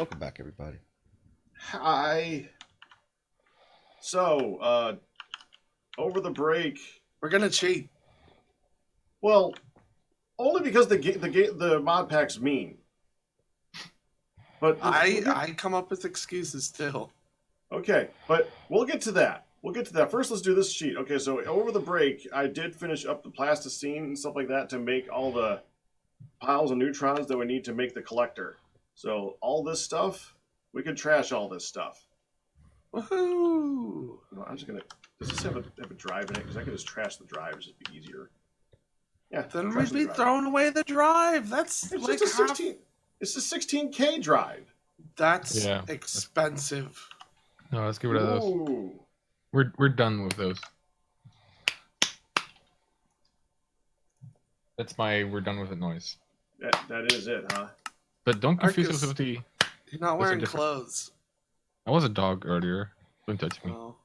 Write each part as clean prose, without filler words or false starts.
Welcome back, everybody. Hi. So, over the break, we're gonna cheat. Well, only because the mod pack's mean. But I come up with excuses too. Okay, but we'll get to that. First, let's do this sheet. Okay, so over the break, I did finish up the plasticine and stuff like that to make all the piles of neutrons that we need to make the collector. So all this stuff, we can trash all this stuff. Woohoo! No, I'm just gonna. Does this have a drive in it? Because I can just trash the drives. It'd be easier. Yeah. Then we'd be throwing away the drive. It's like just a 16. It's a 16K drive. That's expensive. No, let's get rid of those. We're done with those. That's my we're done with it noise. That is it, huh? But don't confuse us with the. You're not wearing clothes. I was a dog earlier. Don't touch me. Oh.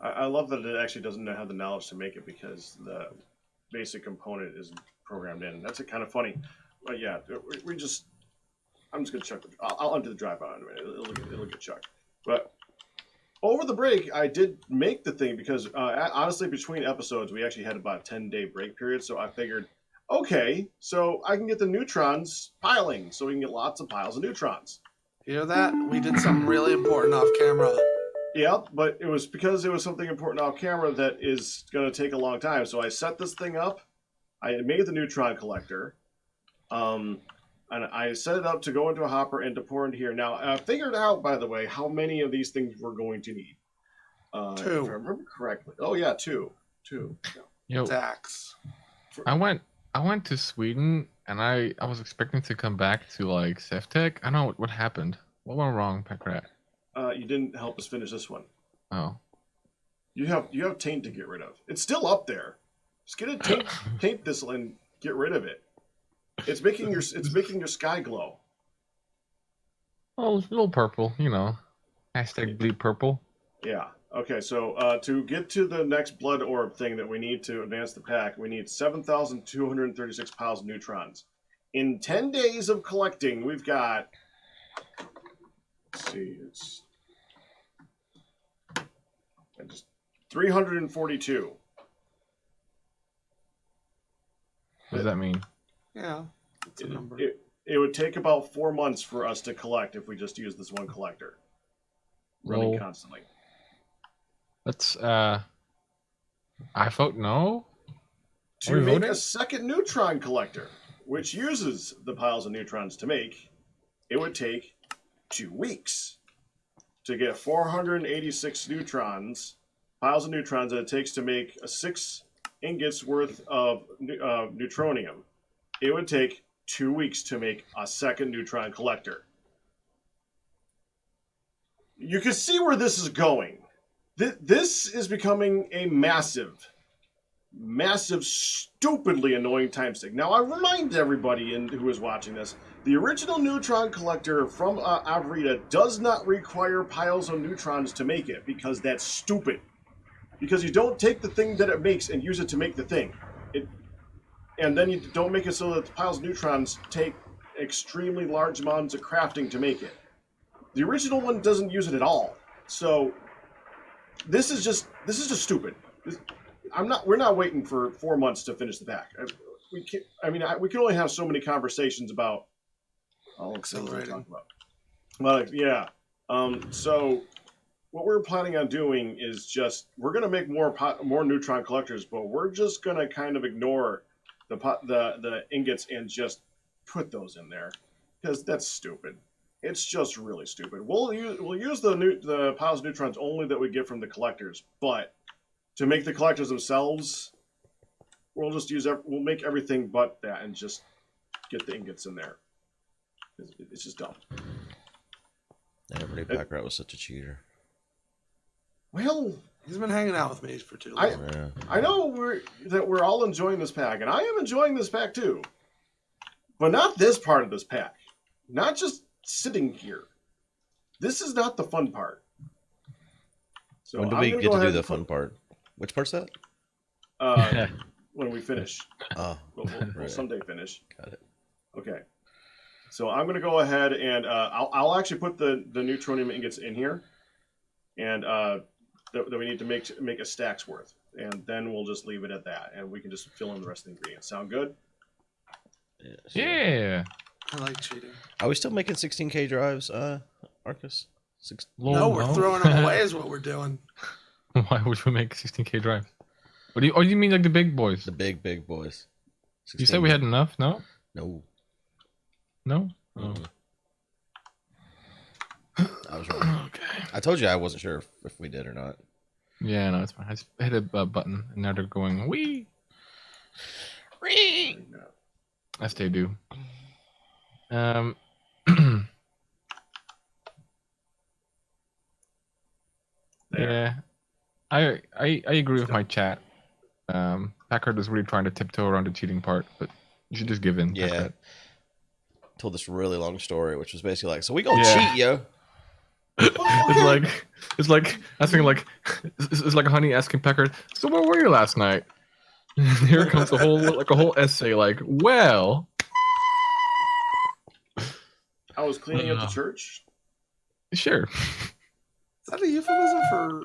I love that it actually doesn't have the knowledge to make it because the basic component is programmed in. That's kind of funny. But yeah, I'm just gonna check. I'll undo the drive on it. It'll get chucked. But over the break, I did make the thing because honestly, between episodes, we actually had about a 10-day break period. So I figured, okay, so I can get the neutrons piling, so we can get lots of piles of neutrons. Hear that? We did something really important off camera. Yeah, but it was because it was something important off camera that is going to take a long time. So I set this thing up. I made the neutron collector. And I set it up to go into a hopper and to pour into here. Now, I figured out, by the way, how many of these things we're going to need. 2. If I remember correctly. Oh, yeah, 2. Yo, Dax. I went to Sweden, and I was expecting to come back to, like, Sevtech. I don't know what happened. What went wrong, Pakratt? You didn't help us finish this one. Oh. You have taint to get rid of. It's still up there. Just get a taint thistle and get rid of it. It's making your sky glow. Oh, it's a little purple, you know. Hashtag bleed purple. Yeah. Okay, so to get to the next blood orb thing that we need to advance the pack, we need 7,236 piles of neutrons. In 10 days of collecting, we've got... Let's see, it's... just 342. What does that mean? Yeah, that's a number. It would take about 4 months for us to collect if we just use this one collector. Running constantly. Let's, I vote no. To make a second neutron collector, which uses the piles of neutrons to make, it would take 2 weeks to get 486 piles of neutrons that it takes to make 6 ingots worth of neutronium. It would take 2 weeks to make a second neutron collector. You can see where this is going. This is becoming a massive, stupidly annoying time stick. Now, I remind everybody who is watching this, the original neutron collector from Avrita does not require piles of neutrons to make it, because that's stupid. Because you don't take the thing that it makes and use it to make the thing. And then you don't make it so that the piles of neutrons take extremely large amounts of crafting to make it. The original one doesn't use it at all. So this is just stupid. We're not waiting for 4 months to finish the pack. We can only have so many conversations about Accelerating. But yeah. So what we're planning on doing is we're going to make more neutron collectors, but we're just going to kind of ignore the ingots and just put those in there because that's stupid. It's just really stupid. We'll use the piles of neutrons only that we get from the collectors, but to make the collectors themselves, we'll make everything but that and just get the ingots in there. It's just dumb. Everybody Pakratt was such a cheater. Well, he's been hanging out with me for too long. I know we're all enjoying this pack, and I am enjoying this pack too. But not this part of this pack. Not just sitting here. This is not the fun part. So when do we get to do the fun part? Which part's that? when we finish. Oh, We'll right. someday finish. Got it. Okay. So I'm going to go ahead and I'll actually put the neutronium ingots in here, and that we need to make a stack's worth, and then we'll just leave it at that, and we can just fill in the rest of the ingredients. Sound good? Yeah. I like cheating. Are we still making 16K drives, Arkas? No, we're throwing them away is what we're doing. Why would we make 16K drive? What do you? Oh, you mean like the big boys? The big boys. You said we had enough? No. No. No. Oh. Mm-mm. I was wrong. Okay. I told you I wasn't sure if we did or not. Yeah, no, it's fine. I just hit a button, and now they're going wee. Wee. As they do. Yeah, I agree with my chat. Pakratt is really trying to tiptoe around the cheating part, but you should just give in. Yeah. Pakratt. Told this really long story, which was basically like, so we gonna cheat, yo. It's like asking it's like Honey asking Pakratt, so where were you last night? Here comes a whole essay like, well, I was cleaning up the church. Sure. Is that a euphemism for?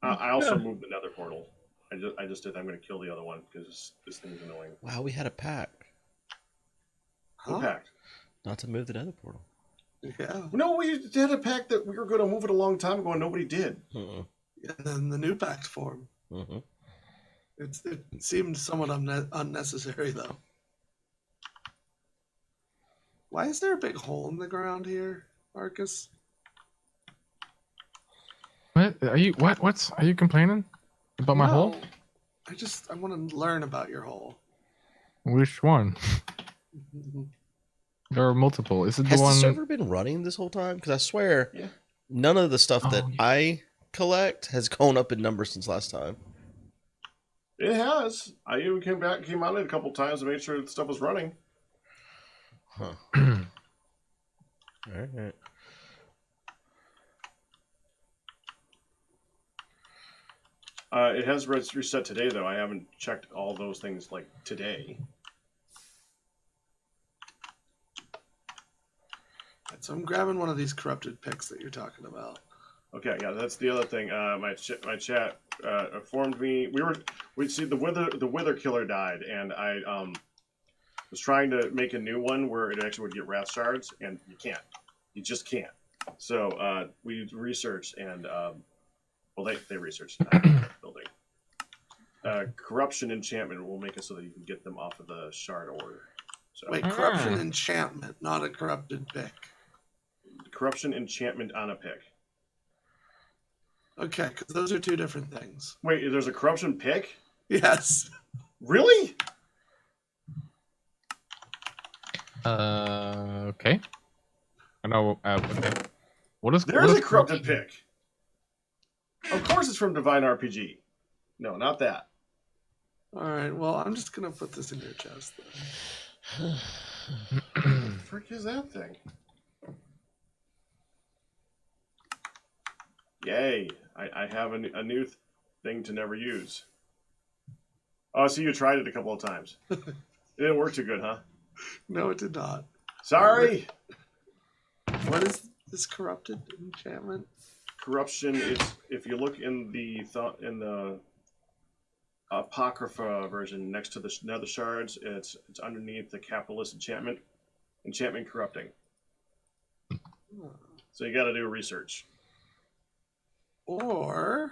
I also moved the nether portal. I just did. I'm going to kill the other one because this thing's annoying. Wow, we had a pact. What pact? Not to move the nether portal. Yeah. No, we had a pact that we were going to move it a long time ago, and nobody did. Uh-uh. And then the new pact formed. Uh-huh. It seemed somewhat unnecessary, though. Why is there a big hole in the ground here, Arkas? What are you? What's are you complaining about my hole? I want to learn about your hole. Which one? There are multiple. Is it Has the one? the server been running this whole time? Because I swear, none of the stuff that I collect has gone up in numbers since last time. It has. I even came on it a couple times to make sure the stuff was running. Huh. All right. It has reset today, though. I haven't checked all those things like today. So I'm grabbing one of these corrupted picks that you're talking about. Okay, yeah, that's the other thing. My chat informed me. We see the wither killer died, and I was trying to make a new one where it actually would get wrath shards, and you can't. You just can't. So we researched, and they researched building. Corruption enchantment will make it so that you can get them off of the shard order. So Wait, corruption enchantment, not a corrupted pick. Corruption enchantment on a pick. Okay, because those are two different things. Wait, there's a corruption pick? Yes. Really? Okay. I know. Okay. There's a corrupted pick. Of course, it's from Divine RPG. No, not that. All right. Well, I'm just gonna put this in your chest then. What the frick is that thing? Yay! I have a new thing to never use. Oh, so you tried it a couple of times. It didn't work too good, huh? No, it did not. Sorry. What is this corrupted enchantment? Corruption is, if you look in the Apocrypha version next to the nether shards, it's underneath the capitalist enchantment corrupting. So you got to do research. Or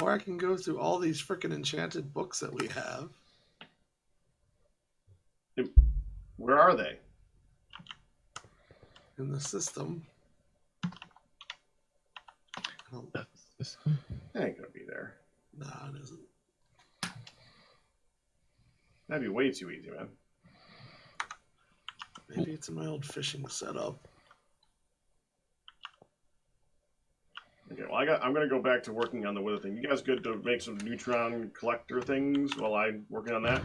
I can go through all these freaking enchanted books that we have. Where are they? In the system. It ain't gonna be there. No, it isn't. That'd be way too easy, man. Maybe it's in my old fishing setup. Okay, well, I'm gonna go back to working on the wither thing. You guys good to make some neutron collector things while I'm working on that?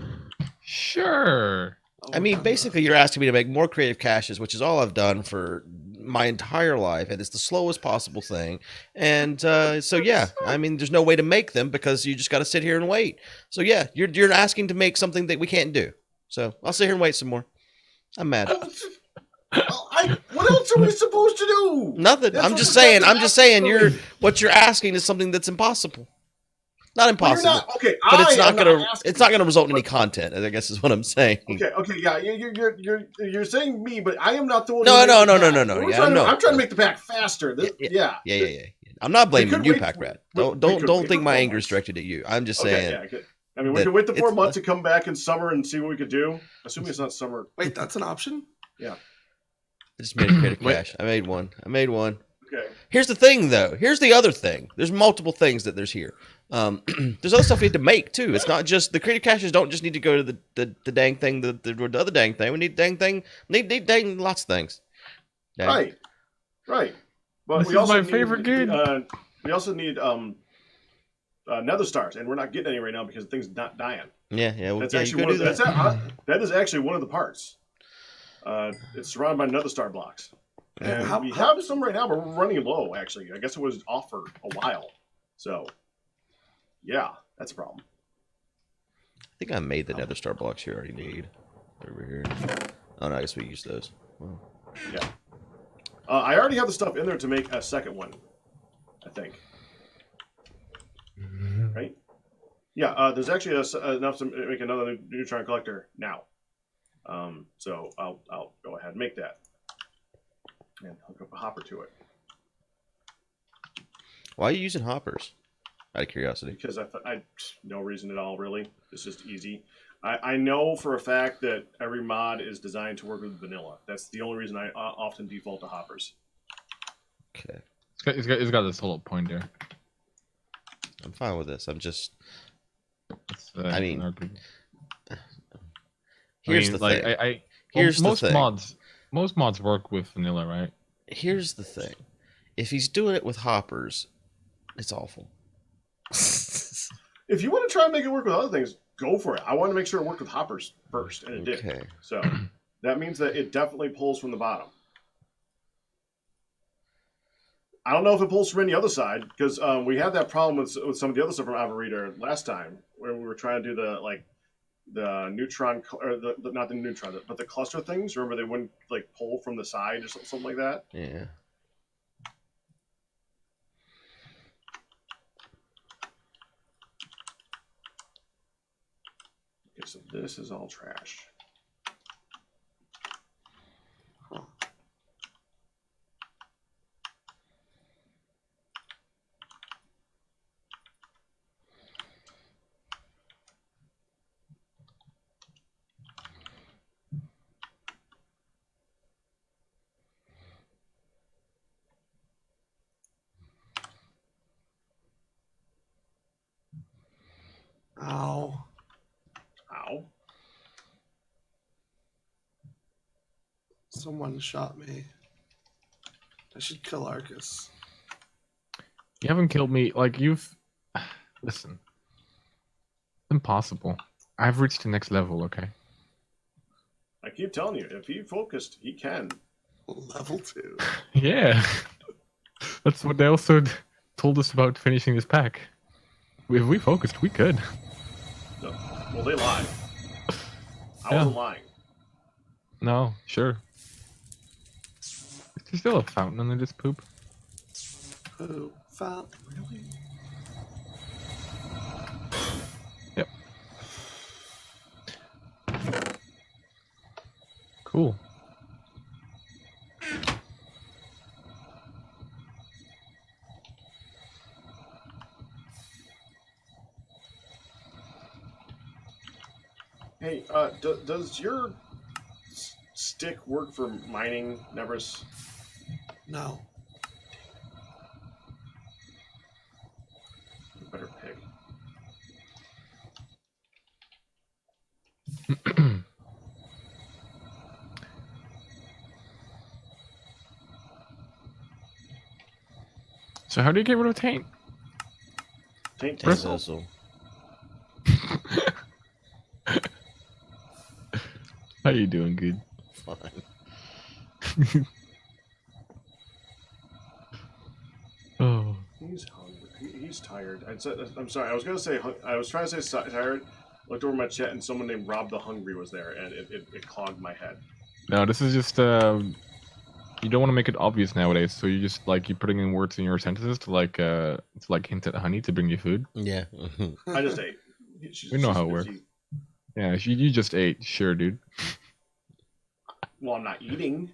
Sure. I mean, basically, you're asking me to make more creative caches, which is all I've done for my entire life, and it's the slowest possible thing. And so yeah, I mean, there's no way to make them because you just got to sit here and wait. So yeah, you're asking to make something that we can't do. So I'll sit here and wait some more. I'm mad. What else are we supposed to do? Nothing. That's I'm what just the saying. captain I'm just asked saying. for. What you're asking is something that's impossible. Not Well, impossible. you're not, okay, But it's not gonna. asking, It's not gonna result in any content. I guess is what I'm saying. Okay, yeah, you're saying me, but I am not the one. No. Yeah, I'm trying to make the pack faster. Yeah. I'm not blaming you, wait- Pakratt. we Don't could think my wait anger is for directed at you. I'm just Okay, saying. yeah. I mean, we could wait the 4 months to come back in summer and see what we could do. Assuming it's not summer. Wait, that's an option? Yeah. I just made a creative cache. I made one. Okay. Here's the thing, though. Here's the other thing. There's multiple things that there's here. There's other stuff we had to make too. It's not just the creative caches. Don't just need to go to the dang thing. The other dang thing. We need dang thing. Need dang lots of things. Dang. Right. But This we is also my need, favorite game. We also need nether stars, and we're not getting any right now because the thing's not dying. Yeah. Well, That's yeah, actually you go do that. that is actually one of the parts. It's surrounded by nether star blocks. And we have some right now, but we're running low, actually. I guess it was off for a while. So, yeah, that's a problem. I think I made the nether star blocks you already need over here. Oh no, I guess we use those. Wow. Yeah. I already have the stuff in there to make a second one, I think. Right? Yeah, there's actually enough to make another neutron collector now. So I'll go ahead and make that. And hook up a hopper to it. Why are you using hoppers? Out of curiosity. Because I no reason at all, really. It's just easy. I know for a fact that every mod is designed to work with vanilla. That's the only reason I often default to hoppers. Okay. It's got this whole point there. I'm fine with this. I'm just. I mean, argument. here's the thing. Here's most the thing. Most mods work with vanilla, right? Here's the thing. If he's doing it with hoppers, it's awful. If you want to try and make it work with other things, go for it. I want to make sure it worked with hoppers first, and it did. Okay. So that means that it definitely pulls from the bottom. I don't know if it pulls from any other side, because we had that problem with some of the other stuff from Alvarita last time, where we were trying to do the neutron, or not the neutron, but the cluster things. Remember, they wouldn't like pull from the side or something like that. Yeah. Okay, so this is all trash. Ow. Ow. Someone shot me. I should kill Arkas. You haven't killed me. Like you've. Listen. Impossible. I've reached the next level. Okay. I keep telling you, if he focused, he can. Level 2. Yeah. That's what they also told us about finishing this pack. If we focused, we could. No. Well, they lied. I Yeah. wasn't lying. No, sure. Is there still a fountain under this poop? Oh, found really? Yep. Cool. Hey, does your stick work for mining, Nebris? No. Better pick. So how do you get rid of taint? Taint Tank Thistle. Thistle. How you doing, good? Fine. tired. I'm sorry. I was gonna say. I was trying to say tired. Looked over my chat, and someone named Rob the Hungry was there, and it clogged my head. No, this is just you don't want to make it obvious nowadays, so you just like you're putting in words in your sentences to like hint at honey to bring you food. Yeah. I just ate. We know how it works. Yeah, you just ate, sure, dude. Well, I'm not eating.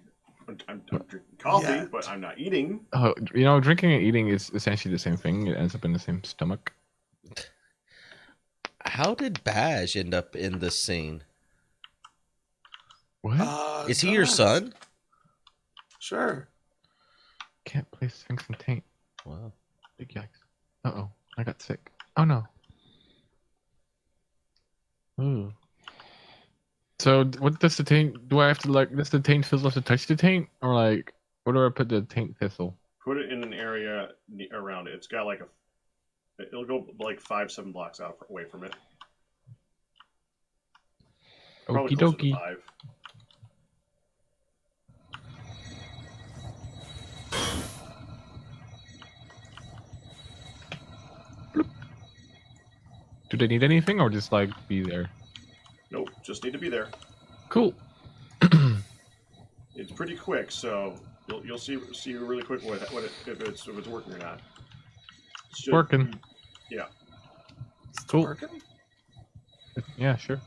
I'm drinking coffee, but I'm not eating. Oh, drinking and eating is essentially the same thing. It ends up in the same stomach. How did Baj end up in this scene? What? Is he your son? Sure. Can't play Sphinx and Taint. Wow. Big yikes. Uh-oh. I got sick. Oh, no. Ooh. So, what does the taint... Do I have to, like... Does the taint fizzle have to touch the taint? Or, like... Where do I put the taint thistle? Put it in an area around it. It's got like it'll go like 5-7 blocks away from it. Probably Okie closer to dokie. 5. Do they need anything or just, like, be there? Nope, just need to be there. Cool. It's pretty quick, so you'll see really quick if it's working or not. Working. Yeah. It's Cool. working? Yeah, sure.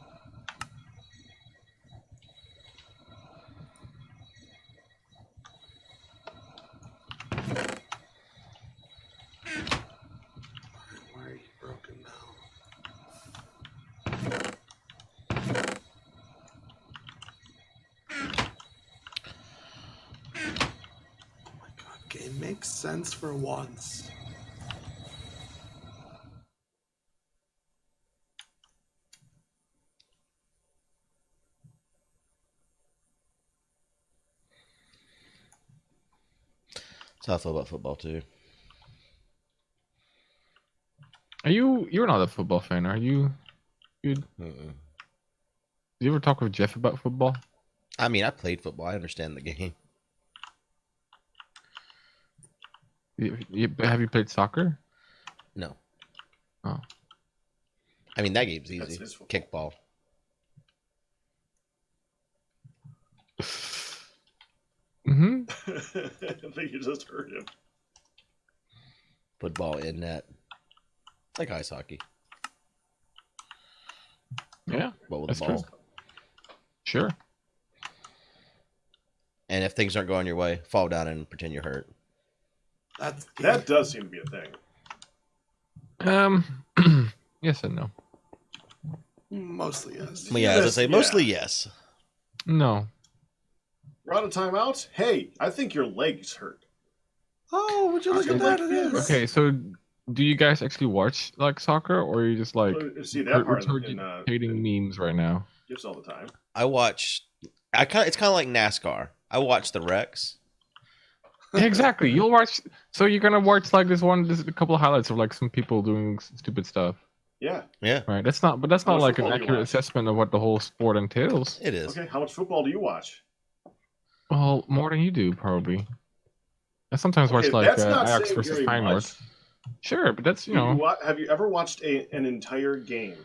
Why are you broken now? Oh my god, game makes sense for once. That's how I feel about football too. You're not a football fan, are you? Dude? Mm-mm. Do you ever talk with Jeff about football? I mean, I played football. I understand the game. Have you played soccer? No. Oh. I mean, that game's That's easy. his football. Kickball. Mm-hmm. I think you just heard him. Football in net. Like ice hockey. Yeah, But with that's the ball. true. Sure. And if things aren't going your way, fall down and pretend you're hurt. That does seem to be a thing. Yes and no. Mostly yes. But yeah, as I say, mostly yes. No. We're out of timeout. Hey, I think your leg's hurt. Oh, would you look at that? It is. Okay, so do you guys actually watch like soccer, or are you just like See that part in regurgitating memes right now? gifts all the time. I watch. It's kind of like NASCAR. I watch the wrecks. Yeah, exactly. You'll watch. So you're gonna watch like this a couple of highlights of like some people doing stupid stuff. Yeah. Yeah, Right. That's not like an football do you accurate watch? assessment of what the whole sport entails. it is. Okay, how much football do you watch? Well, more than you do probably. I sometimes watch Okay, like that's not Ajax saying versus very Feyenoord. much. Sure, but that's Have you ever watched an entire game?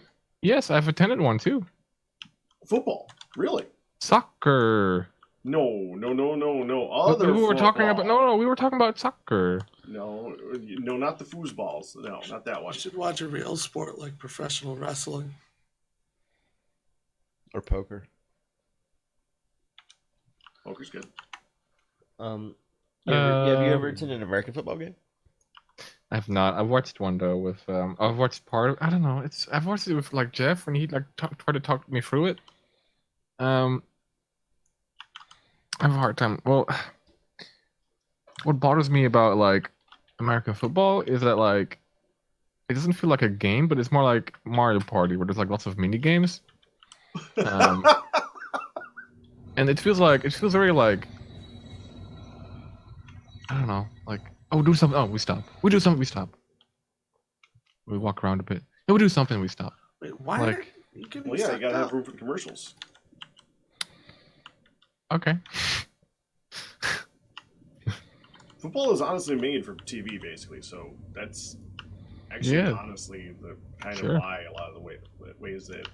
Yes, I've attended one too. Football? Really? Soccer. No. We were talking about we were talking about soccer. No, not the foosballs. No, not that one. You should watch a real sport like professional wrestling. Or poker. Poker's good. Have you ever attended an American football game? I've not. I've watched one though with I've watched part of. I don't know. I've watched it with like Jeff when he like tried to talk me through it. I have a hard time. Well, what bothers me about like American football is that like it doesn't feel like a game, but it's more like Mario Party where there's like lots of mini games. And it feels very like I don't know, like do something. Oh, we stop. We do something. We stop. We walk around a bit. We do something. We stop. Wait, why? Like- Are you getting Well, yeah, you sucked gotta up? have room for the commercials. Okay. Football is honestly made for TV, basically. So that's actually Yeah. honestly the kind Sure. of why a lot of the ways that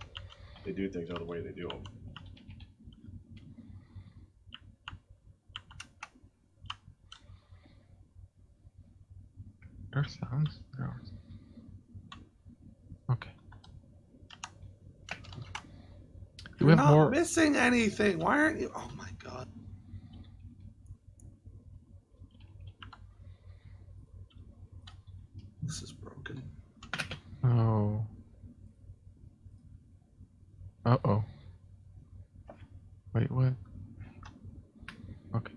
they do things are the way they do them. There are sounds. There are. Okay. Do we You're have not more? missing anything. Why aren't you? Oh my god. This is broken. Oh. Uh-oh. Wait, what? Okay.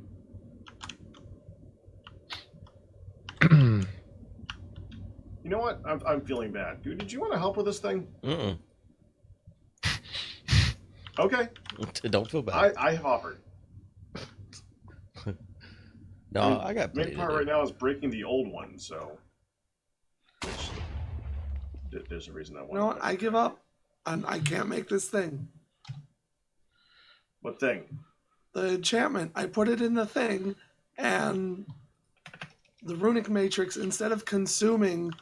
You know what? I'm feeling bad. Dude, did you want to help with this thing? Mm-mm. Okay. Don't feel bad. I offered. No, I mean, I got the main plenty part to right do. now is breaking the old one, so there's a reason I want. You know what? I give up. I can't make this thing. What thing? The enchantment. I put it in the thing, and the runic matrix, instead of consuming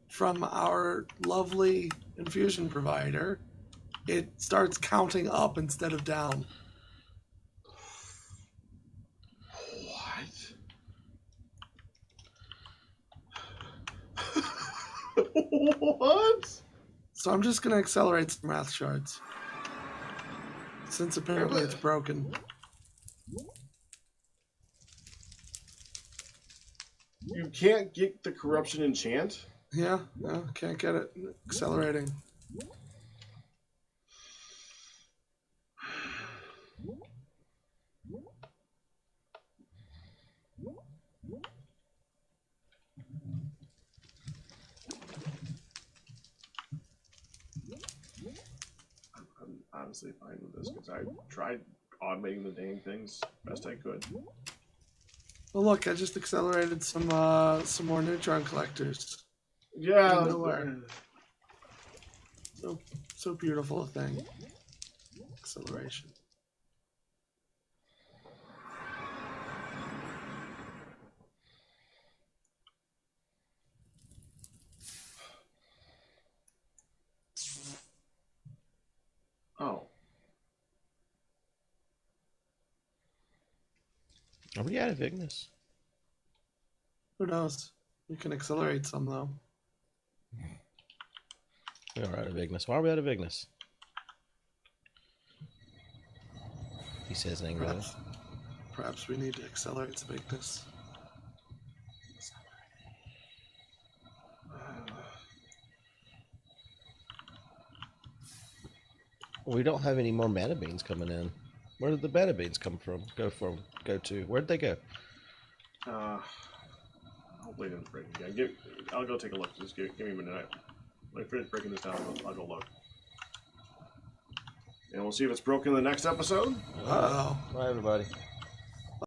from our lovely infusion provider, it starts counting up instead of down. What? What? So I'm just going to accelerate some wrath shards. Since apparently it's broken. You can't get the corruption enchant? Yeah, no, can't get it. Accelerating. I'm honestly fine with this because I tried automating the dang things best I could. Well, look, I just accelerated some more neutron collectors. Yeah. Out of nowhere. So beautiful a thing. Acceleration. Oh. Are we out of Ignis? Who knows? We can accelerate some though. We are out of Ignis. Why are we out of Ignis? He says angrily. Perhaps we need to accelerate some Ignis. We don't have any more mana beans coming in. Where did the mana beans come from? Go to? Where'd they go? Hopefully it didn't break again. I'll go take a look. Just give me a minute. When I finish breaking this down, I'll go look. And we'll see if it's broken in the next episode. Uh-oh. Bye, everybody.